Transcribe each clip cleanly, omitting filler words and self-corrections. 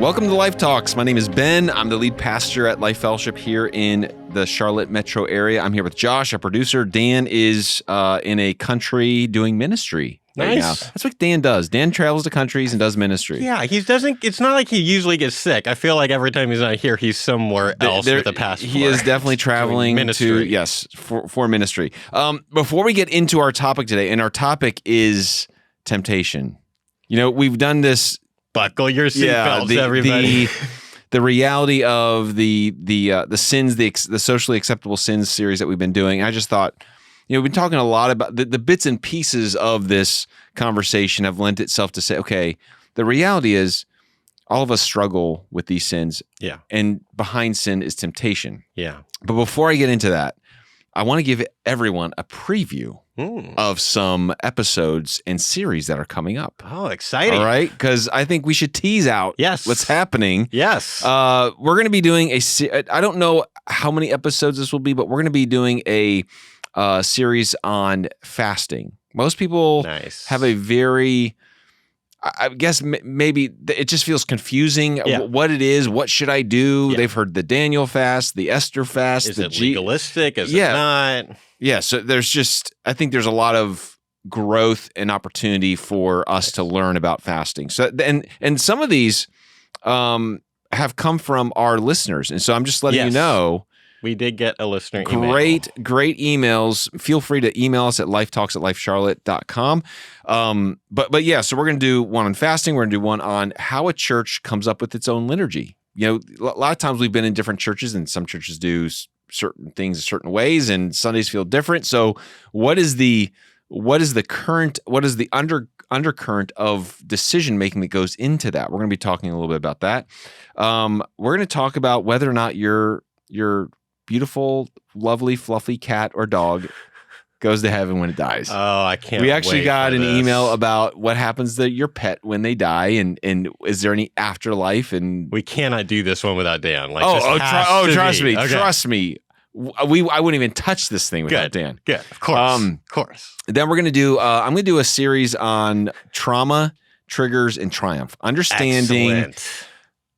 Welcome to Life Talks. My name is Ben. I'm the lead pastor at Life Fellowship here in the Charlotte metro area. I'm here with Josh, our producer. Dan is in a country doing ministry right now. That's what Dan does. Dan travels to countries and does ministry. Yeah, he doesn't. It's not like he usually gets sick. I feel like every time he's not here, he's somewhere else with a passport. He is definitely traveling for ministry. Before we get into our topic today, and our topic is temptation. You know, we've done this. Buckle your seatbelts, everybody. The reality of the sins, the socially acceptable sins series that we've been doing. I just thought, we've been talking a lot about the bits and pieces of this conversation have lent itself to say, okay, the reality is all of us struggle with these sins. Yeah. And behind sin is temptation. Yeah. But before I get into that, I want to give everyone a preview of some episodes and series that are coming up. Oh, exciting. All right? Because I think we should tease out what's happening. Yes. We're going to be doing I don't know how many episodes this will be, but we're going to be doing a series on fasting. Most people have a very... I guess maybe it just feels confusing what it is. What should I do? Yeah. They've heard the Daniel fast, the Esther fast. Is it legalistic? Is it not? Yeah. So I think there's a lot of growth and opportunity for us to learn about fasting. So and some of these have come from our listeners, and so I'm just letting you know. We did get a listener email. Great emails. Feel free to email us at lifetalks@lifecharlotte.com. But yeah, so we're going to do one on fasting. We're going to do one on how a church comes up with its own liturgy. You know, a lot of times we've been in different churches, and some churches do certain things certain ways, and Sundays feel different. So what is the undercurrent of decision making that goes into that? We're going to be talking a little bit about that. We're going to talk about whether or not your beautiful, lovely, fluffy cat or dog goes to heaven when it dies. Oh, I can't We actually wait got for an this. email about what happens to your pet when they die, and is there any afterlife? And we cannot do this one without Dan. Trust me. I wouldn't even touch this thing without Dan. Good, of course. Then we're going to do. I'm going to do a series on trauma, triggers, and triumph. Understanding. Excellent.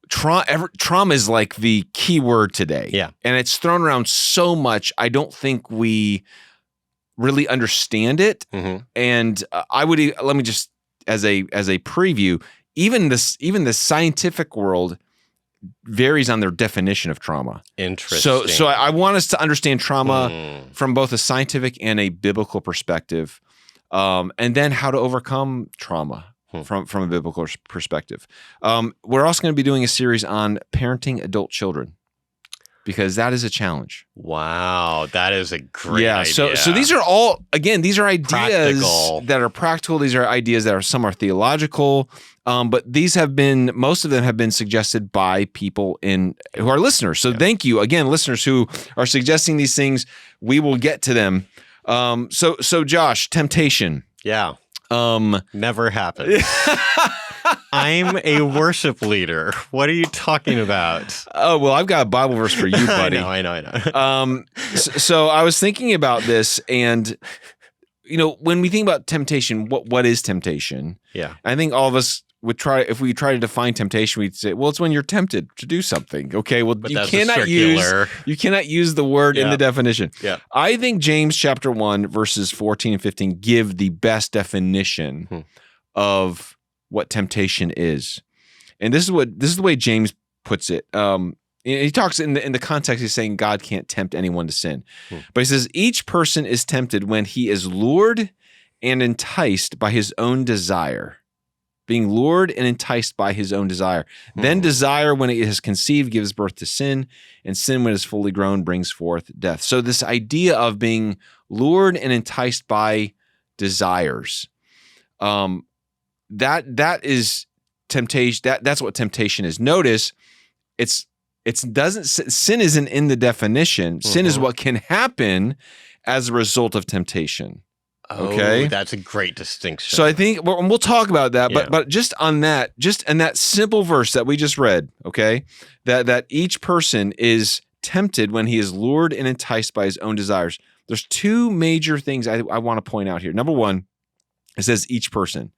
Trauma is like the key word today. Yeah. And it's thrown around so much, I don't think we really understand it. Mm-hmm. And let me just, as a preview, even the scientific world varies on their definition of trauma. Interesting. So I want us to understand trauma from both a scientific and a biblical perspective, and then how to overcome trauma. From a biblical perspective. We're also going to be doing a series on parenting adult children, because that is a challenge. Wow, that is a great idea. So these are all, again, these are ideas practical. That are practical. These are ideas that some are theological, but most of them have been suggested by people who are listeners. So thank you again, listeners who are suggesting these things. We will get to them. So Josh, temptation. Yeah. Never happened. I'm a worship leader. What are you talking about? Oh, well, I've got a Bible verse for you, buddy. I know. So I was thinking about this, and when we think about temptation, what is temptation? Yeah. I think all of us would if we try to define temptation, we'd say, well, it's when you're tempted to do something. Okay, well, you cannot use the word in the definition. Yeah. I think James chapter 1 verses 14 and 15 give the best definition of what temptation is. And this is the way James puts it. He talks in the context, he's saying God can't tempt anyone to sin. But he says each person is tempted when he is lured and enticed by his own desire. Being lured and enticed by his own desire. Then desire, when it is conceived, gives birth to sin, and sin, when it is fully grown, brings forth death. So this idea of being lured and enticed by desires, that is temptation. That's what temptation is. Notice, sin isn't in the definition. Sin is what can happen as a result of temptation. Okay, that's a great distinction. So I think we'll talk about that, but just in that simple verse that we just read, okay, that each person is tempted when he is lured and enticed by his own desires. There's two major things I want to point out here. Number one, it says each person,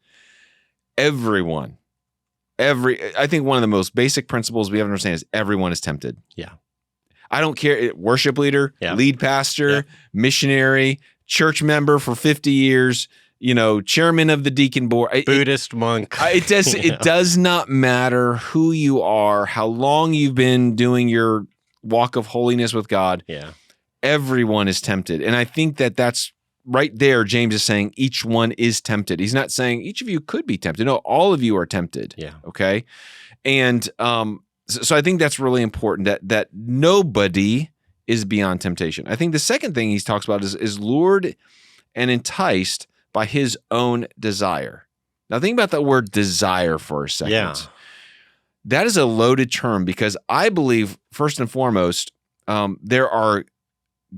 everyone I think one of the most basic principles we have to understand is everyone is tempted. Yeah. I don't care, worship leader, Yeah. lead pastor, Yeah. missionary, church member for 50 years, chairman of the deacon board. Buddhist monk. It does not matter who you are, how long you've been doing your walk of holiness with God. Yeah. Everyone is tempted. And I think that's right there. James is saying each one is tempted. He's not saying each of you could be tempted. No, all of you are tempted. Yeah. Okay. And so I think that's really important that nobody is beyond temptation. I think the second thing he talks about is lured and enticed by his own desire. Now think about that word desire for a second. Yeah. That is a loaded term because I believe, first and foremost, there are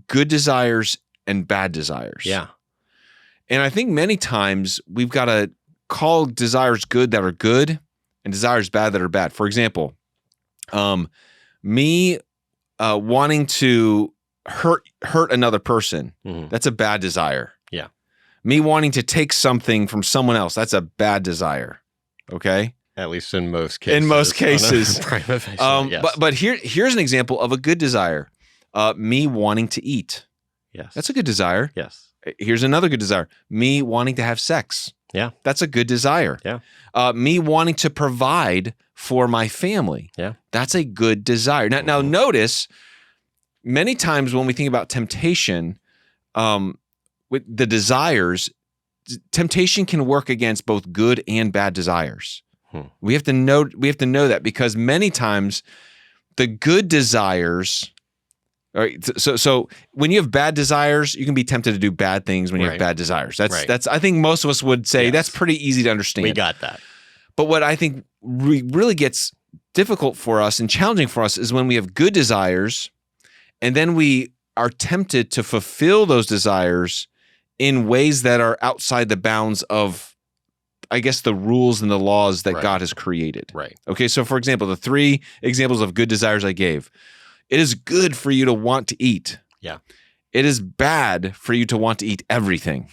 good desires and bad desires. Yeah. And I think many times we've got to call desires good that are good and desires bad that are bad. For example, me wanting to hurt another person, that's a bad desire. Yeah. Me wanting to take something from someone else, that's a bad desire. Okay? At least in most cases. In most cases. Yes. But here's an example of a good desire. Me wanting to eat. Yes. That's a good desire. Yes. Here's another good desire. Me wanting to have sex. Yeah. That's a good desire. Yeah. Me wanting to provide for my family. Yeah. That's a good desire. Now notice, many times when we think about temptation, with the desires, temptation can work against both good and bad desires. We have to know that because many times the good desires. All right. So when you have bad desires, you can be tempted to do bad things when you have bad desires. That's I think most of us would say that's pretty easy to understand. We got that. But what I think really gets difficult for us and challenging for us is when we have good desires and then we are tempted to fulfill those desires in ways that are outside the bounds of, I guess, the rules and the laws that God has created. Right. Okay. So for example, the 3 examples of good desires I gave. It is good for you to want to eat. Yeah. It is bad for you to want to eat everything.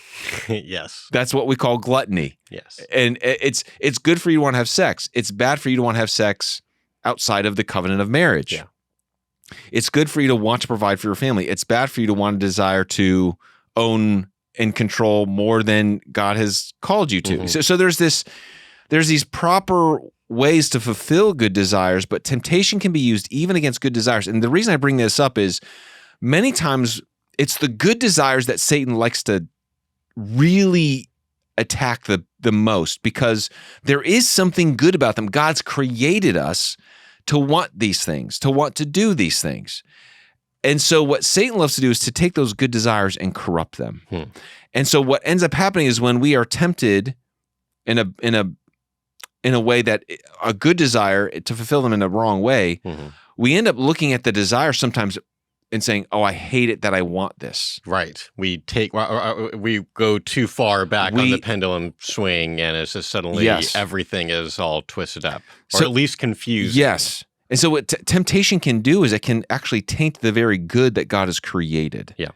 Yes. That's what we call gluttony. Yes. And it's good for you to want to have sex. It's bad for you to want to have sex outside of the covenant of marriage. Yeah. It's good for you to want to provide for your family. It's bad for you to want to desire to own and control more than God has called you to. So there's these proper ways to fulfill good desires, but temptation can be used even against good desires. And the reason I bring this up is many times it's the good desires that Satan likes to really attack the most because there is something good about them. God's created us to want these things, to want to do these things. And so what Satan loves to do is to take those good desires and corrupt them. And so what ends up happening is when we are tempted in a way that a good desire to fulfill them in a wrong way, we end up looking at the desire sometimes and saying, "Oh, I hate it that I want this." Right. We go too far back on the pendulum swing, and it's just suddenly everything is all twisted up, or at least confused. Yes. And so what temptation can do is it can actually taint the very good that God has created. Yeah.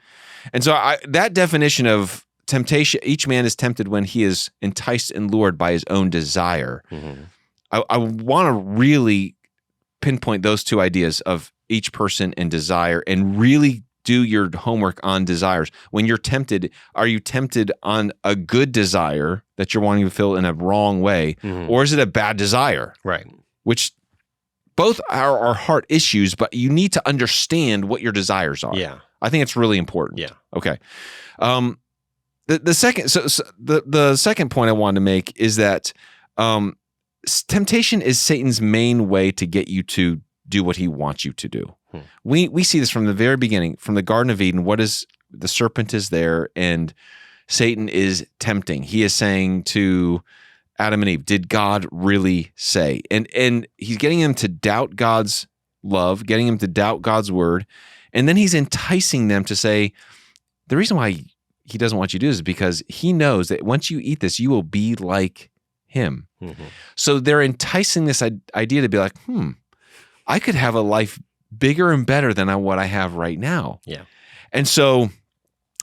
And so that definition of temptation, each man is tempted when he is enticed and lured by his own desire. I want to really pinpoint those 2 ideas of each person and desire and really do your homework on desires. When you're tempted, are you tempted on a good desire that you're wanting to fulfill in a wrong way, or is it a bad desire? Right. Which both are heart issues, but you need to understand what your desires are. Yeah. I think it's really important. Yeah. Okay. The second point I wanted to make is that temptation is Satan's main way to get you to do what he wants you to do. We see this from the very beginning, from the Garden of Eden. The serpent is there, and Satan is tempting. He is saying to Adam and Eve, "Did God really say?" And he's getting them to doubt God's love, getting them to doubt God's word, and then he's enticing them to say, the reason why he doesn't want you to do this is because he knows that once you eat this, you will be like him. So they're enticing this idea to be like, I could have a life bigger and better than what I have right now. Yeah. And so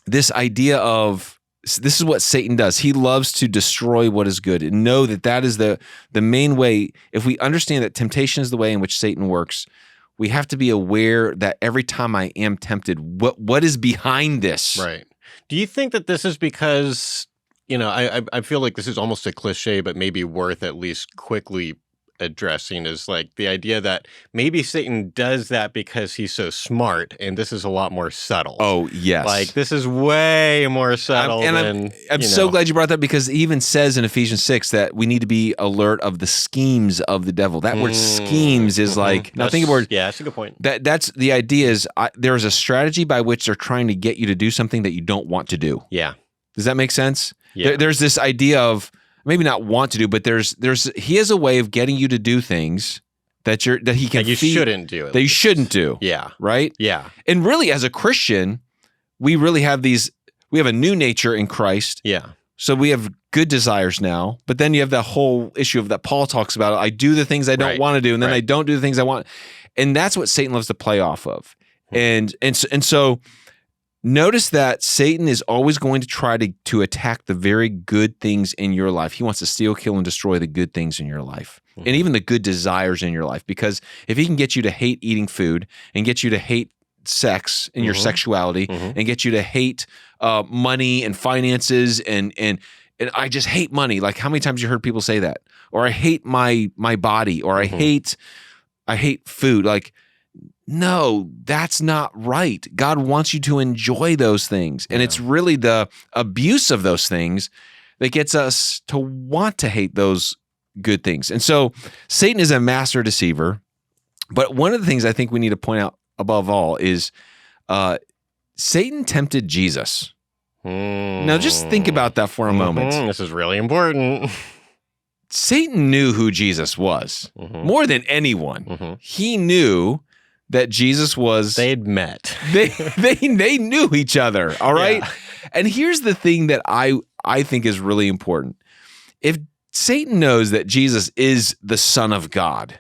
this idea of this is what Satan does. He loves to destroy what is good, and know that is the main way. If we understand that temptation is the way in which Satan works, we have to be aware that every time I am tempted, what is behind this? Right. Do you think that this is because, I feel like this is almost a cliche, but maybe worth at least quickly addressing, is like the idea that maybe Satan does that because he's so smart, and this is a lot more subtle. Oh, yes. Like, this is way more subtle. I'm so glad you brought that, because it even says in Ephesians 6 that we need to be alert of the schemes of the devil. That word schemes is like, now think about it. Yeah, that's a good point. That's the idea is there is a strategy by which they're trying to get you to do something that you don't want to do. Yeah. Does that make sense? Yeah. There's this idea of maybe not want to do, but he has a way of getting you to do things that he can that you shouldn't do. That you shouldn't do. Yeah. Right? Yeah. And really, as a Christian, we have a new nature in Christ. Yeah. So we have good desires now, but then you have that whole issue of that Paul talks about. I do the things I don't want to do, and then I don't do the things I want. And that's what Satan loves to play off of. And so notice that Satan is always going to try to attack the very good things in your life. He wants to steal, kill, and destroy the good things in your life, and even the good desires in your life. Because if he can get you to hate eating food, and get you to hate sex and your sexuality, and get you to hate money and finances, and I just hate money. Like, how many times you heard people say that? Or I hate my body, or I hate food. Like, no, that's not right. God wants you to enjoy those things. And it's really the abuse of those things that gets us to want to hate those good things. And so Satan is a master deceiver. But one of the things I think we need to point out above all is Satan tempted Jesus. Now just think about that for a moment. This is really important. Satan knew who Jesus was more than anyone. He knew that Jesus was... They'd met. They knew each other, all right? Yeah. And here's the thing that I think is really important. If Satan knows that Jesus is the Son of God,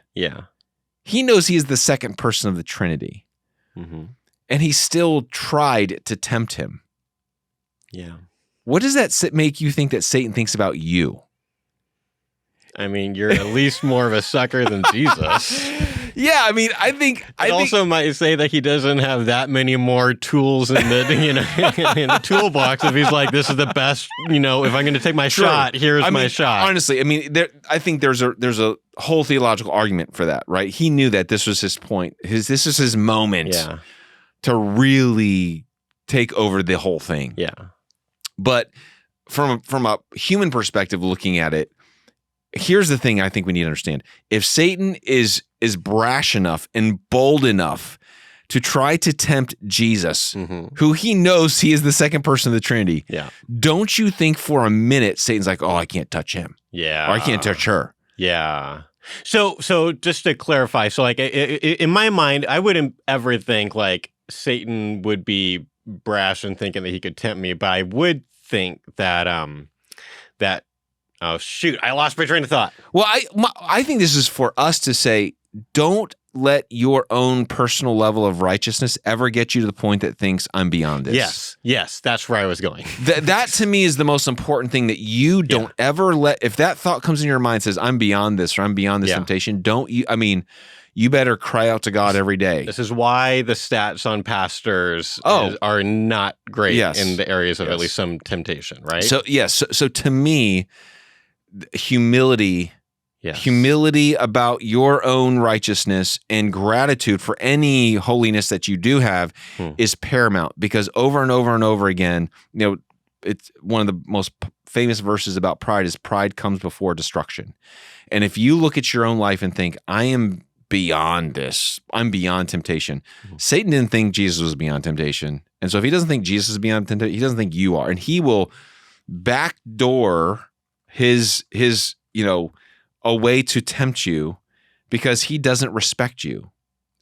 he knows he is the second person of the Trinity, and he still tried to tempt him. Yeah. What does that make you think that Satan thinks about you? I mean, you're at least more of a sucker than Jesus. Yeah, I mean, I think also might say that he doesn't have that many more tools in the in the toolbox. If he's like, this is the best, if I'm going to take my shot, here's my shot. Honestly, I mean, I think there's a whole theological argument for that, right? He knew that this was his point. This is his moment to really take over the whole thing. Yeah. But from a human perspective, looking at it, here's the thing I think we need to understand. If Satan is brash enough and bold enough to try to tempt Jesus, who he knows he is the second person of the Trinity, don't you think for a minute Satan's like, oh, I can't touch him. Yeah. Or I can't touch her. Yeah. So just to clarify, so like in my mind, I wouldn't ever think like Satan would be brash and thinking that he could tempt me, but I would think that oh, shoot, I lost my train of thought. Well, I think this is for us to say, don't let your own personal level of righteousness ever get you to the point that thinks I'm beyond this. Yes, that's where I was going. That to me is the most important thing, that you don't ever if that thought comes in your mind, says I'm beyond this or I'm beyond this temptation, you better cry out to God every day. This is why the stats on pastors are not great in the areas of at least some temptation, right? So, yes. So to me, humility about your own righteousness and gratitude for any holiness that you do have is paramount, because over and over and over again, it's one of the most famous verses about pride is pride comes before destruction. And if you look at your own life and think, I am beyond this, I'm beyond temptation. Satan didn't think Jesus was beyond temptation. And so if he doesn't think Jesus is beyond temptation, he doesn't think you are. And he will backdoor his a way to tempt you, because he doesn't respect you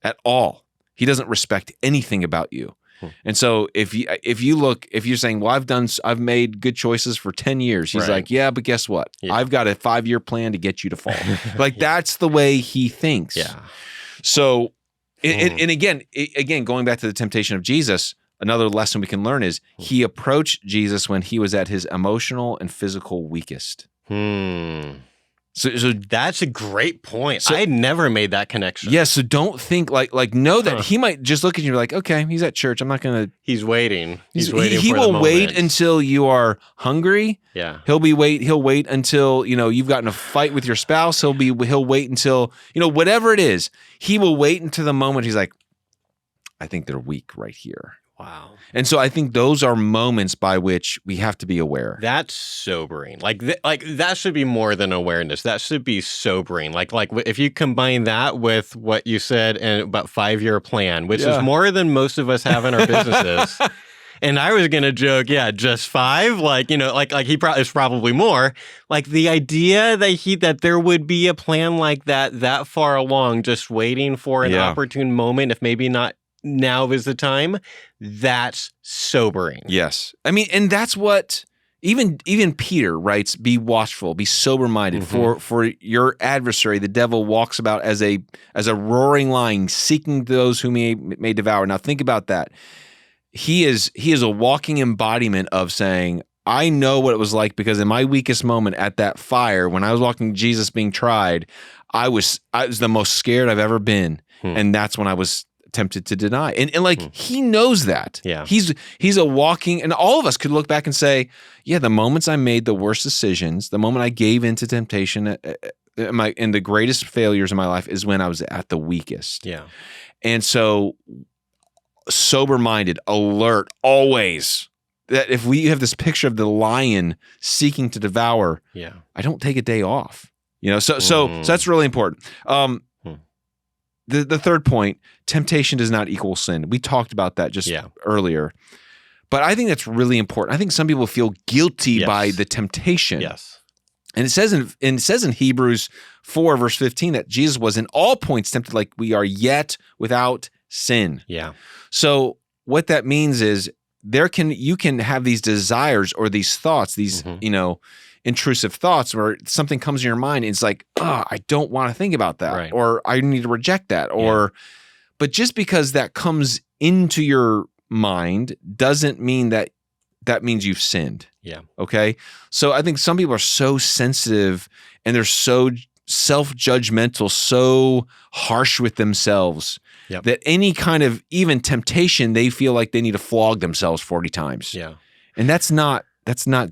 at all. He doesn't respect anything about you. And so if you're saying, well, I've made good choices for 10 years. He's like, yeah, but guess what? Yeah. I've got a 5-year plan to get you to fall. Like that's the way he thinks. Yeah. So, and again, going back to the temptation of Jesus, another lesson we can learn is he approached Jesus when he was at his emotional and physical weakest. So that's a great point. I had never made that connection. Yeah, so don't think know that he might just look at you and be like, okay, he's at church. I'm not going to... He's waiting. He's waiting. He will wait until you are hungry. Yeah. He'll wait until, you've gotten a fight with your spouse. He'll wait until, whatever it is. He will wait until the moment he's like, I think they're weak right here. Wow. And so I think those are moments by which we have to be aware. That's sobering. Like that should be more than awareness. That should be sobering. Like if you combine that with what you said and about 5-year plan, which is more than most of us have in our businesses. And I was gonna joke, just 5. It's probably more. Like the idea that there would be a plan like that far along, just waiting for an opportune moment, if maybe not now is the time. That's sobering. Yes. I mean, and that's what even Peter writes, be watchful, be sober-minded, for your adversary, the devil, walks about as a roaring lion, seeking those whom he may devour. Now think about that. He is a walking embodiment of saying, I know what it was like, because in my weakest moment at that fire, when I was watching Jesus being tried, I was the most scared I've ever been. And that's when I was tempted to deny. And he knows that. Yeah. He's a walking, and all of us could look back and say, yeah, the moments I made the worst decisions, the moment I gave into temptation, and the greatest failures in my life is when I was at the weakest. Yeah. And so sober-minded, alert, always. That if we have this picture of the lion seeking to devour, I don't take a day off. So that's really important. The third point, temptation does not equal sin. We talked about that just earlier. But I think that's really important. I think some people feel guilty by the temptation. Yes. And it says in Hebrews 4, verse 15, that Jesus was in all points tempted like we are, yet without sin. Yeah. So what that means is you can have these desires or these thoughts, these intrusive thoughts, where something comes in your mind and it's like, I don't want to think about that, or I need to reject that, but just because that comes into your mind doesn't mean that means you've sinned. Yeah. Okay. So I think some people are so sensitive and they're so self-judgmental, so harsh with themselves that any kind of even temptation, they feel like they need to flog themselves 40 times. Yeah. And that's not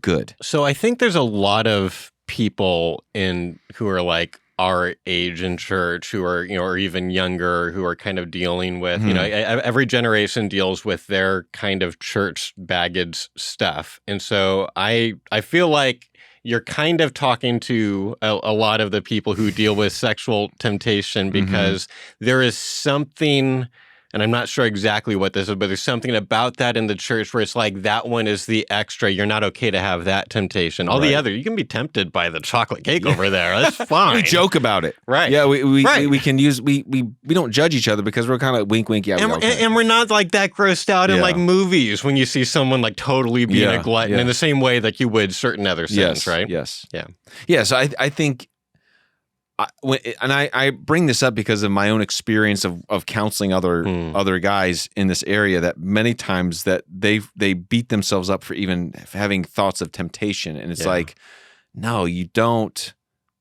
good. So I think there's a lot of people who are like our age in church, who are, or even younger, who are kind of dealing with, every generation deals with their kind of church baggage stuff. And so I feel like you're kind of talking to a lot of the people who deal with sexual temptation, because there is something, and I'm not sure exactly what this is, but there's something about that in the church where it's like that one is the extra. You're not okay to have that temptation. All the other, you can be tempted by the chocolate cake over there. That's fine. We joke about it. Right. Yeah, we can use, we don't judge each other because we're kind of wink, wink, yeah. And we're not like that grossed out in like movies when you see someone like totally being a glutton in the same way that you would certain other sins, right? Yes. Yeah. Yeah, so I think... I bring this up because of my own experience of counseling other guys in this area, that many times that they beat themselves up for even having thoughts of temptation, and it's like, no, you don't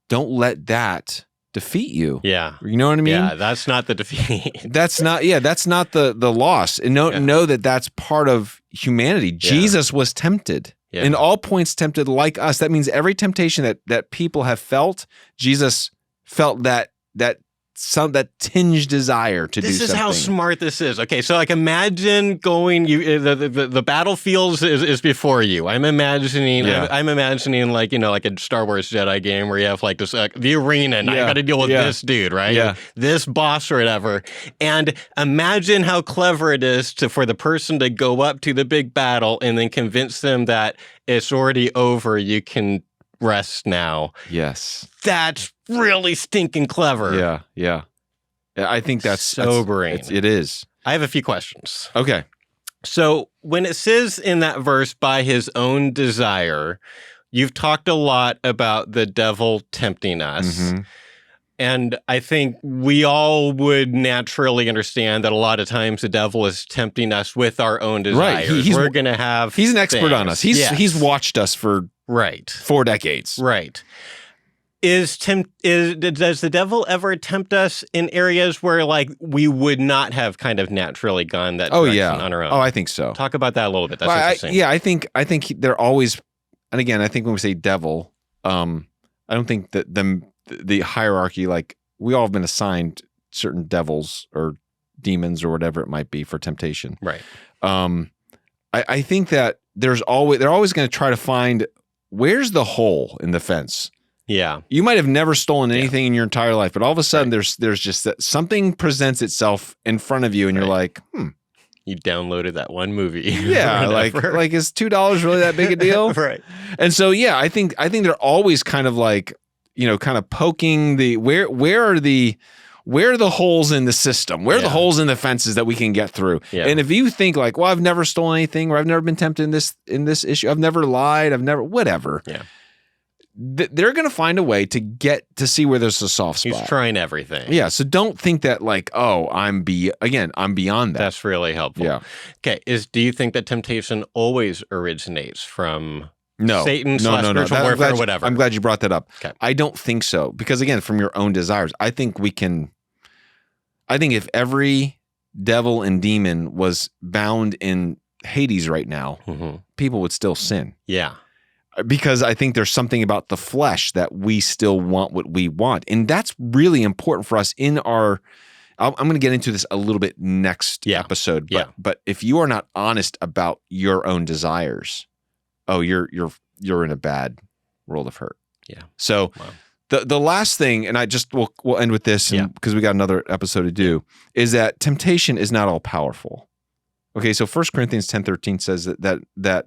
let that defeat you. Yeah, you know what I mean. Yeah, that's not the defeat. That's not the loss. And know that that's part of humanity. Jesus was tempted. In all points tempted like us. That means every temptation that people have felt, Jesus felt that tinged desire to do something. This is how smart this is. Okay, so like imagine going, the battlefield is before you. I'm imagining like, like a Star Wars Jedi game where you have like this, the arena, and I got to deal with this dude, right? Yeah. This boss or whatever. And imagine how clever it is for the person to go up to the big battle and then convince them that it's already over. You can rest now. Yes. That's really stinking clever. Yeah. I think that's sobering. It is. I have a few questions. Okay. So when it says in that verse, by his own desire, you've talked a lot about the devil tempting us. And I think we all would naturally understand that a lot of times the devil is tempting us with our own desires. Right. We're going to have He's an expert on us. He's watched us for 4 decades. Right. Does the devil ever tempt us in areas where like we would not have kind of naturally gone that direction on our own? Oh, I think so. Talk about that a little bit. That's interesting. I think they're always, and again, I think when we say devil, I don't think that the hierarchy, like we all have been assigned certain devils or demons or whatever it might be for temptation. Right. I think that they're always going to try to find where's the hole in the fence. Yeah. You might have never stolen anything in your entire life, but all of a sudden there's just that something presents itself in front of you and you're like, You downloaded that one movie. Yeah, like is $2 really that big a deal? Right. And so I think they're always kind of like, kind of poking the where are the holes in the system? Where are the holes in the fences that we can get through? Yeah. And if you think like, well, I've never stolen anything, or I've never been tempted in this issue, I've never lied, I've never whatever. Yeah. They're going to find a way to get to see where there's a soft spot. He's trying everything. Yeah. So don't think that like, oh, I'm beyond that. That's really helpful. Yeah. Okay. Do you think that temptation always originates from No. Satan / spiritual warfare or whatever? I'm glad you brought that up. Okay. I don't think so. Because again, from your own desires, I think if every devil and demon was bound in Hades right now, people would still sin. Yeah. Because I think there's something about the flesh that we still want what we want. And that's really important for us in our, I'm going to get into this a little bit next episode, but if you are not honest about your own desires, you're in a bad world of hurt. Yeah. So the last thing, and we'll end with this because we got another episode to do, is that temptation is not all powerful. Okay. So 1 Corinthians 10:13 says that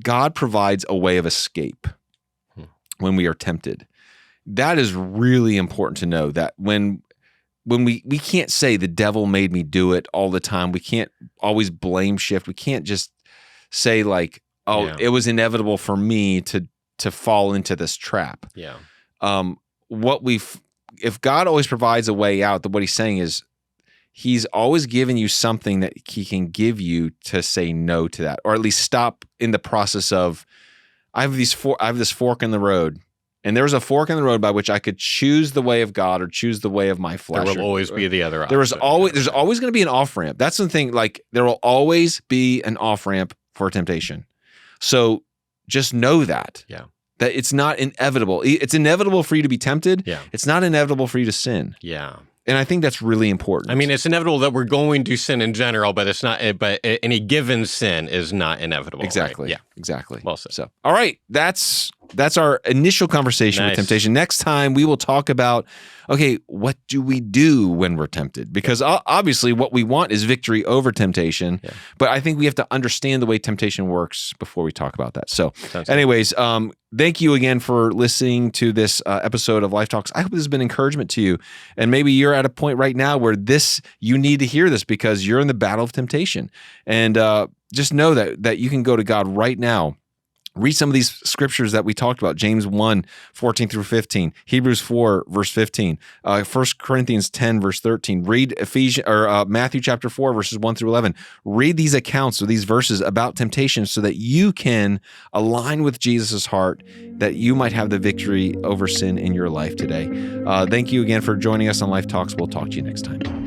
God provides a way of escape when we are tempted. That is really important to know, that when we can't say the devil made me do it all the time. We can't always blame shift. We can't just say like, it was inevitable for me to fall into this trap. Yeah. If God always provides a way out, what he's saying is, he's always given you something that he can give you to say no to that, or at least stop in the process of, I have this fork in the road, and there's a fork in the road by which I could choose the way of God or choose the way of my flesh. There will always be the other option. There's always going to be an off ramp. That's the thing. Like there will always be an off ramp for temptation. So just know that. Yeah. That it's not inevitable. It's inevitable for you to be tempted. Yeah. It's not inevitable for you to sin. Yeah. And I think that's really important. I mean, it's inevitable that we're going to sin in general, but it's not. But any given sin is not inevitable. Exactly. Right? Yeah. Exactly. Well said. So, all right, that's our initial conversation with temptation. Next time we will talk about, okay, what do we do when we're tempted? Because obviously, what we want is victory over temptation. Yeah. But I think we have to understand the way temptation works before we talk about that. So, anyways, thank you again for listening to this episode of Life Talks. I hope this has been encouragement to you. And maybe you're at a point right now where you need to hear this because you're in the battle of temptation. And just know that you can go to God right now. Read some of these scriptures that we talked about. James 1:14-15, Hebrews 4, verse 15, 1 Corinthians 10, verse 13. Read Matthew chapter 4, verses 1-11. Read these accounts or these verses about temptation so that you can align with Jesus' heart, that you might have the victory over sin in your life today. Thank you again for joining us on Life Talks. We'll talk to you next time.